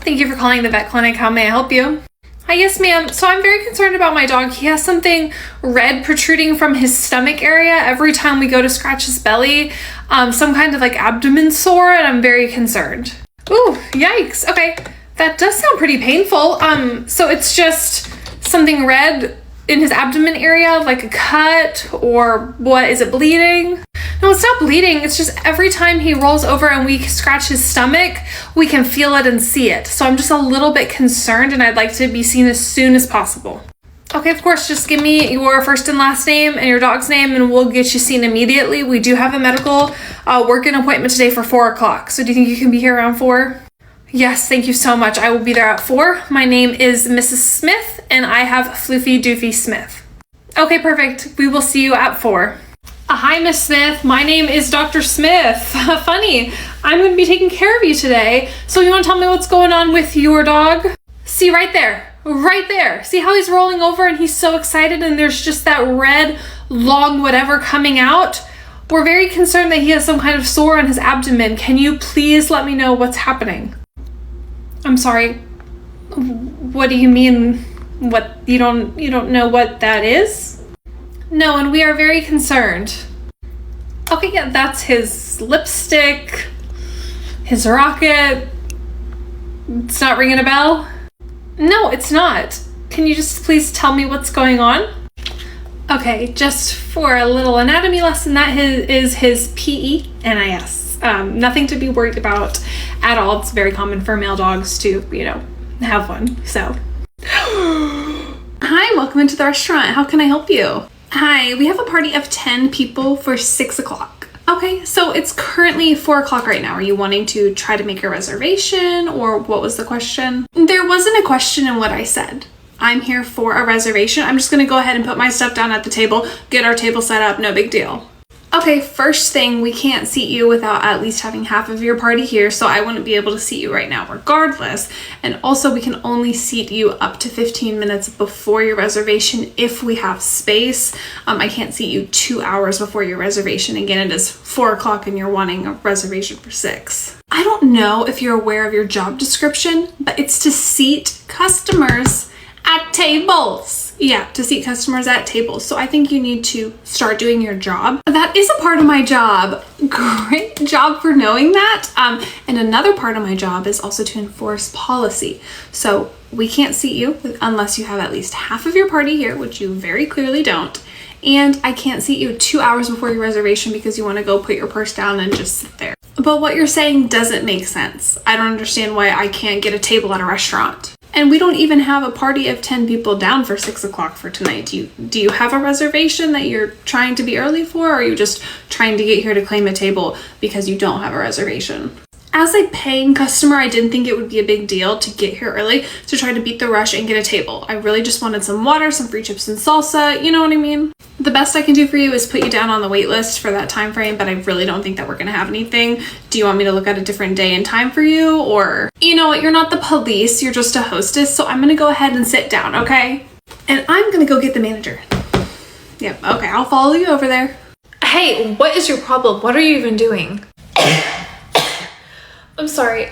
Thank you for calling the vet clinic. How may I help you? Hi, yes, ma'am. So I'm very concerned about my dog. He has something red protruding from his stomach area every time we go to scratch his belly. Some kind of like abdomen sore, and I'm very concerned. Ooh, yikes. Okay, that does sound pretty painful. So it's just something red in his abdomen area, like a cut, or what? Is it bleeding? No, it's not bleeding. It's just every time he rolls over and we scratch his stomach, we can feel it and see it. So I'm just a little bit concerned, and I'd like to be seen as soon as possible. Okay, of course, just give me your first and last name and your dog's name, and we'll get you seen immediately. We do have a medical work-in appointment today for 4 o'clock. So do you think you can be here around 4? Yes, thank you so much. I will be there at 4. My name is Mrs. Smith, and I have Floofy Doofy Smith. Okay, perfect. We will see you at 4. Hi, Miss Smith. My name is Dr. Smith. Funny. I'm going to be taking care of you today. So you want to tell me what's going on with your dog? See right there. Right there. See how he's rolling over and he's so excited and there's just that red, long whatever coming out? We're very concerned that he has some kind of sore on his abdomen. Can you please let me know what's happening? I'm sorry. What do you mean? What? You don't know what that is? No, and we are very concerned. Okay, yeah, that's his lipstick, his rocket. It's not ringing a bell? No, it's not. Can you just please tell me what's going on? Okay, just for a little anatomy lesson, that is his PENIS. Nothing to be worried about at all. It's very common for male dogs to, have one, so. Hi, welcome into the restaurant. How can I help you? Hi, we have a party of 10 people for 6 o'clock. Okay, so it's currently 4 o'clock right now. Are you wanting to try to make a reservation, or what was the question? There wasn't a question in what I said. I'm here for a reservation. I'm just gonna go ahead and put my stuff down at the table, get our table set up, no big deal. Okay, first thing, we can't seat you without at least having half of your party here, so I wouldn't be able to seat you right now regardless. And also, we can only seat you up to 15 minutes before your reservation if we have space. I can't seat you 2 hours before your reservation. Again, it is 4 o'clock and you're wanting a reservation for 6. I don't know if you're aware of your job description, but it's to seat customers at tables. Yeah, to seat customers at tables. So I think you need to start doing your job. That is a part of my job. Great job for knowing that. And another part of my job is also to enforce policy. So we can't seat you unless you have at least half of your party here, which you very clearly don't. And I can't seat you 2 hours before your reservation because you want to go put your purse down and just sit there. But what you're saying doesn't make sense. I don't understand why I can't get a table at a restaurant. And we don't even have a party of 10 people down for 6 o'clock for tonight. Do you have a reservation that you're trying to be early for, or are you just trying to get here to claim a table because you don't have a reservation? As a paying customer, I didn't think it would be a big deal to get here early to try to beat the rush and get a table. I really just wanted some water, some free chips and salsa, you know what I mean? The best I can do for you is put you down on the wait list for that time frame, but I really don't think that we're gonna have anything. Do you want me to look at a different day and time for you? Or, you know what, you're not the police, you're just a hostess, so I'm gonna go ahead and sit down, okay? And I'm gonna go get the manager. Yep, okay, I'll follow you over there. Hey, what is your problem? What are you even doing? I'm sorry,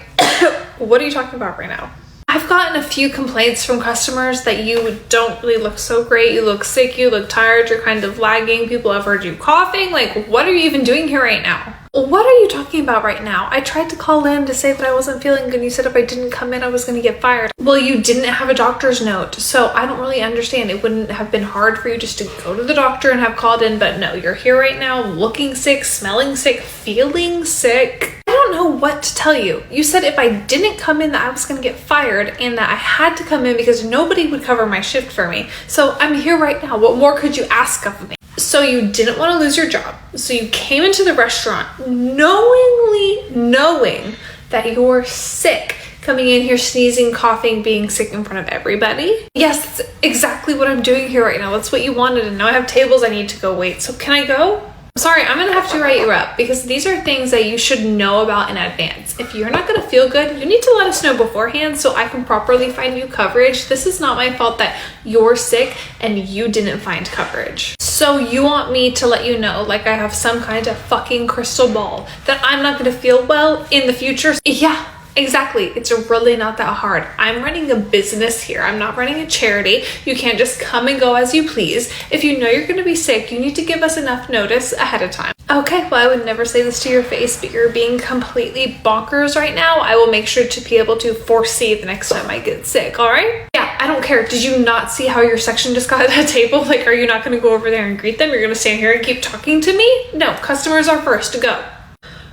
what are you talking about right now? I've gotten a few complaints from customers that you don't really look so great. You look sick, you look tired, you're kind of lagging. People have heard you coughing. Like, what are you even doing here right now? What are you talking about right now? I tried to call in to say that I wasn't feeling good. You said if I didn't come in, I was going to get fired. Well, you didn't have a doctor's note, so I don't really understand. It wouldn't have been hard for you just to go to the doctor and have called in, but no, you're here right now looking sick, smelling sick, feeling sick. I don't know what to tell you. You said if I didn't come in that I was going to get fired and that I had to come in because nobody would cover my shift for me. So I'm here right now. What more could you ask of me? So you didn't want to lose your job. So you came into the restaurant knowing that you're sick, coming in here sneezing, coughing, being sick in front of everybody. Yes, that's exactly what I'm doing here right now. That's what you wanted, and now I have tables I need to go wait. So can I go? Sorry, I'm gonna have to write you up because these are things that you should know about in advance. If you're not gonna feel good, you need to let us know beforehand so I can properly find you coverage. This is not my fault that you're sick and you didn't find coverage. So you want me to let you know, like I have some kind of fucking crystal ball, that I'm not gonna feel well in the future? Yeah, Exactly. It's really not that hard. I'm running a business here. I'm not running a charity. You can't just come and go as you please. If you know you're going to be sick, you need to give us enough notice ahead of time. Okay, well, I would never say this to your face, but you're being completely bonkers right now. I will make sure to be able to foresee the next time I get sick, all right? Yeah, I don't care. Did you not see how your section just got at a table? Like, are you not going to go over there and greet them? You're going to stand here and keep talking to me? No, customers are first to go.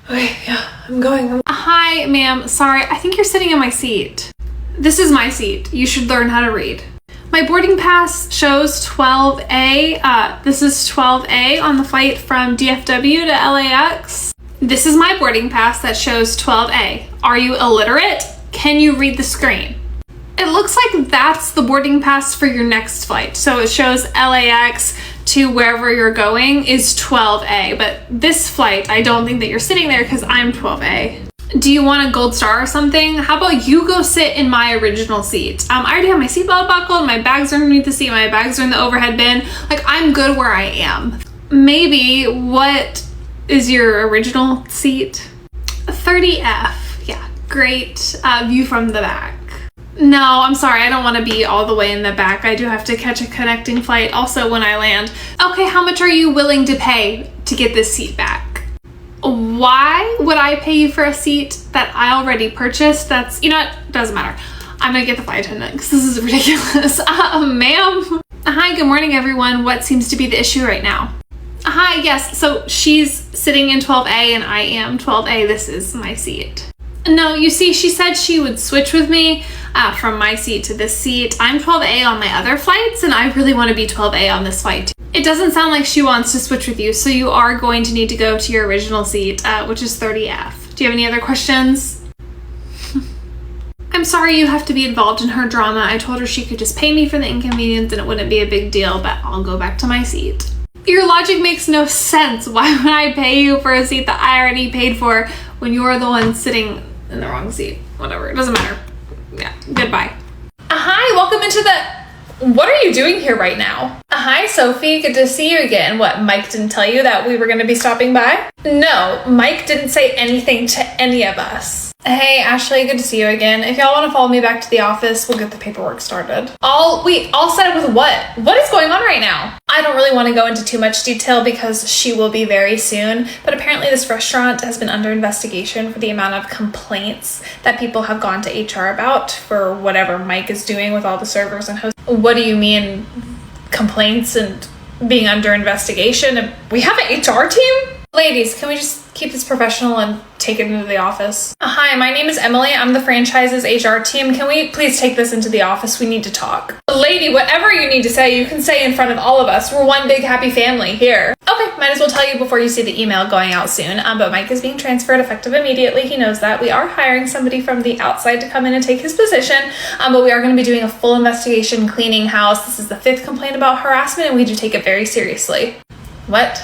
Okay, yeah, I'm going. Hi, ma'am. Sorry, I think you're sitting in my seat. This is my seat. You should learn how to read. My boarding pass shows 12A. This is 12A on the flight from DFW to LAX. This is my boarding pass that shows 12A. Are you illiterate? Can you read the screen? It looks like that's the boarding pass for your next flight. So it shows LAX to wherever you're going is 12A, but this flight, I don't think that you're sitting there because I'm 12A. Do you want a gold star or something? How about you go sit in my original seat? I already have my seatbelt buckled, my bags are underneath the seat, my bags are in the overhead bin. Like, I'm good where I am. Maybe, what is your original seat? 30F, yeah, great view from the back. No, I'm sorry, I don't want to be all the way in the back. I do have to catch a connecting flight also when I land. Okay, how much are you willing to pay to get this seat back? Why would I pay you for a seat that I already purchased? That's, you know what, doesn't matter. I'm gonna get the flight attendant because this is ridiculous. Ma'am. Hi, good morning everyone. What seems to be the issue right now? Hi, yes, so she's sitting in 12A and I am 12A. This is my seat. No, you see, she said she would switch with me from my seat to this seat. I'm 12A on my other flights, and I really want to be 12A on this flight. It doesn't sound like she wants to switch with you, so you are going to need to go to your original seat, which is 30F. Do you have any other questions? I'm sorry you have to be involved in her drama. I told her she could just pay me for the inconvenience and it wouldn't be a big deal, but I'll go back to my seat. Your logic makes no sense. Why would I pay you for a seat that I already paid for when you're the one sitting in the wrong seat? Whatever, it doesn't matter. Yeah, goodbye. Hi, welcome into the... What are you doing here right now? Hi, Sophie, good to see you again. What, Mike didn't tell you that we were gonna be stopping by? No, Mike didn't say anything to any of us. Hey, Ashley, good to see you again. If y'all wanna follow me back to the office, we'll get the paperwork started. All set with what? What is going on right now? I don't really wanna go into too much detail because she will be very soon, but apparently this restaurant has been under investigation for the amount of complaints that people have gone to HR about for whatever Mike is doing with all the servers and hosts. What do you mean, complaints and being under investigation? We have an HR team? Ladies, can we just keep this professional and take it into the office? Hi, my name is Emily. I'm the franchise's HR team. Can we please take this into the office? We need to talk. Lady, whatever you need to say, you can say in front of all of us. We're one big happy family here. Okay, might as well tell you before you see the email going out soon. But Mike is being transferred effective immediately. He knows that. We are hiring somebody from the outside to come in and take his position. But we are going to be doing a full investigation, cleaning house. This is the 5th complaint about harassment, and we do take it very seriously. What?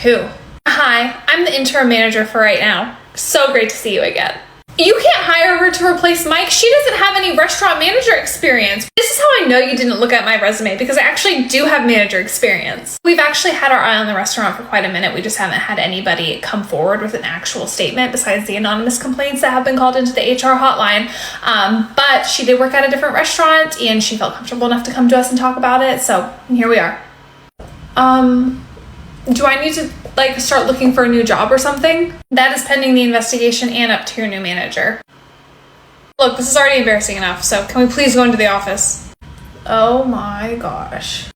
Who? Hi, I'm the interim manager for right now. So great to see you again. You can't hire her to replace Mike. She doesn't have any restaurant manager experience. This is how I know you didn't look at my resume, because I actually do have manager experience. We've actually had our eye on the restaurant for quite a minute. We just haven't had anybody come forward with an actual statement besides the anonymous complaints that have been called into the HR hotline. But she did work at a different restaurant and she felt comfortable enough to come to us and talk about it. So here we are. Do I need to start looking for a new job or something? That is pending the investigation and up to your new manager. Look, this is already embarrassing enough, so can we please go into the office? Oh my gosh.